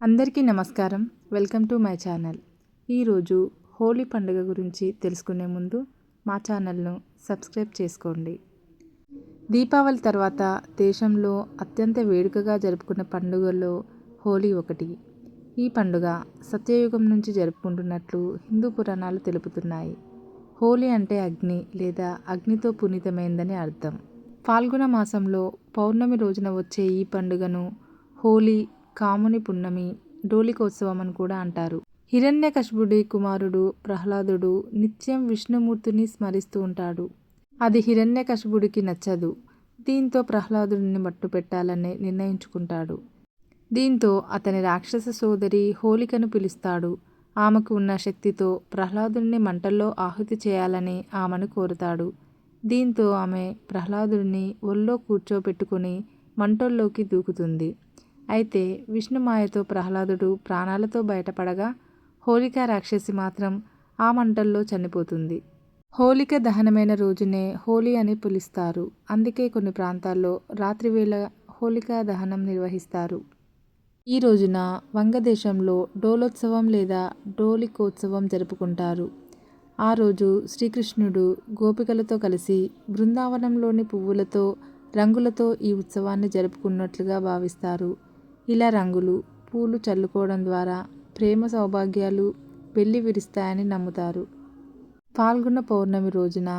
అందరికీ నమస్కారం. Welcome to my channel. ఈరోజు హోలీ పండుగ గురించి తెలుసుకునే ముందు మా ఛానల్ను సబ్స్క్రైబ్ చేసుకోండి. దీపావళి తర్వాత దేశంలో అత్యంత వేడుకగా జరుపుకునే పండుగల్లో హోలీ ఒకటి. ఈ పండుగ సత్యయుగం నుంచి జరుపుకుంటున్నట్లు హిందూ పురాణాలు తెలుపుతున్నాయి. హోలీ అంటే అగ్ని లేదా అగ్నితో పునీతమైందని అర్థం. ఫాల్గుణ మాసంలో పౌర్ణమి రోజున వచ్చే ఈ పండుగను హోలీ, కాముని పున్నమి, డోలికోత్సవం అని కూడా అంటారు. హిరణ్యకశిపుడి కుమారుడు ప్రహ్లాదుడు నిత్యం విష్ణుమూర్తిని స్మరిస్తూ ఉంటాడు. అది హిరణ్యకశిపుడికి నచ్చదు. దీంతో ప్రహ్లాదుడిని మట్టుపెట్టాలని నిర్ణయించుకుంటాడు. దీంతో అతని రాక్షస సోదరి హోలికను పిలుస్తాడు. ఆమెకు ఉన్న శక్తితో ప్రహ్లాదుడిని మంటల్లో ఆహుతి చేయాలని ఆమెను కోరుతాడు. దీంతో ఆమె ప్రహ్లాదుడిని ఒళ్ళో కూర్చోపెట్టుకుని మంటల్లోకి దూకుతుంది. అయితే విష్ణుమాయతో ప్రహ్లాదుడు ప్రాణాలతో బయటపడగా హోలికా రాక్షసి మాత్రం ఆ మంటల్లో చనిపోతుంది. హోలిక దహనమైన రోజునే హోలీ అని పిలుస్తారు. అందుకే కొన్ని ప్రాంతాల్లో రాత్రివేళ హోలికా దహనం నిర్వహిస్తారు. ఈ రోజున వంగదేశంలో డోలోత్సవం లేదా డోలికోత్సవం జరుపుకుంటారు. ఆ రోజు శ్రీకృష్ణుడు గోపికలతో కలిసి బృందావనంలోని పువ్వులతో, రంగులతో ఈ ఉత్సవాన్ని జరుపుకున్నట్లుగా భావిస్తారు. ఇలా రంగులు, పూలు చల్లుకోవడం ద్వారా ప్రేమ, సౌభాగ్యాలు వెళ్లి విరుస్తాయని నమ్ముతారు. ఫాల్గుణ పౌర్ణమి రోజున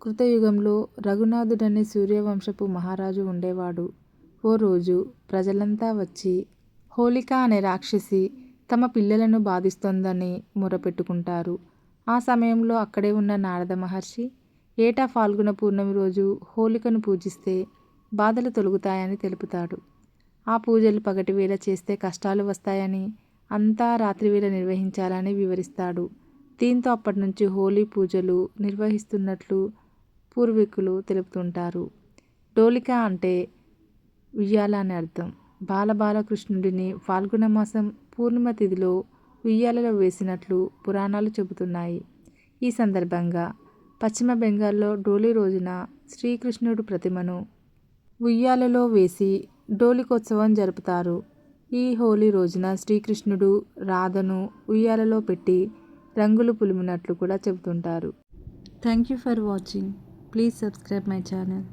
కృతయుగంలో రఘునాథుడనే సూర్యవంశపు మహారాజు ఉండేవాడు. ఓ రోజు ప్రజలంతా వచ్చి హోలిక అనే రాక్షసి తమ పిల్లలను బాధిస్తోందని మొరపెట్టుకుంటారు. ఆ సమయంలో అక్కడే ఉన్న నారద మహర్షి ఏటా ఫాల్గుణ పౌర్ణమి రోజు హోలికను పూజిస్తే బాధలు తొలగుతాయని తెలుపుతాడు. ఆ పూజలు పగటివేళ చేస్తే కష్టాలు వస్తాయని, అంతా రాత్రివేళ నిర్వహించాలని వివరిస్తాడు. దీంతో అప్పటి నుంచి హోలీ పూజలు నిర్వహిస్తున్నట్లు పూర్వీకులు తెలుపుతుంటారు. డోలిక అంటే ఉయ్యాల అని అర్థం. బాలకృష్ణుడిని ఫాల్గుణ మాసం పూర్ణిమ తిథిలో ఉయ్యాలలో వేసినట్లు పురాణాలు చెబుతున్నాయి. ఈ సందర్భంగా పశ్చిమ బెంగాల్లో డోలీ రోజున శ్రీకృష్ణుడు ప్రతిమను ఉయ్యాలలో వేసి డోలికోత్సవం జరుపుతారు. ఈ హోలీ రోజున శ్రీకృష్ణుడు రాధను ఉయ్యాలలో పెట్టి రంగులు పులిమినట్లు కూడా చెబుతుంటారు. Thank you for watching. Please subscribe my channel.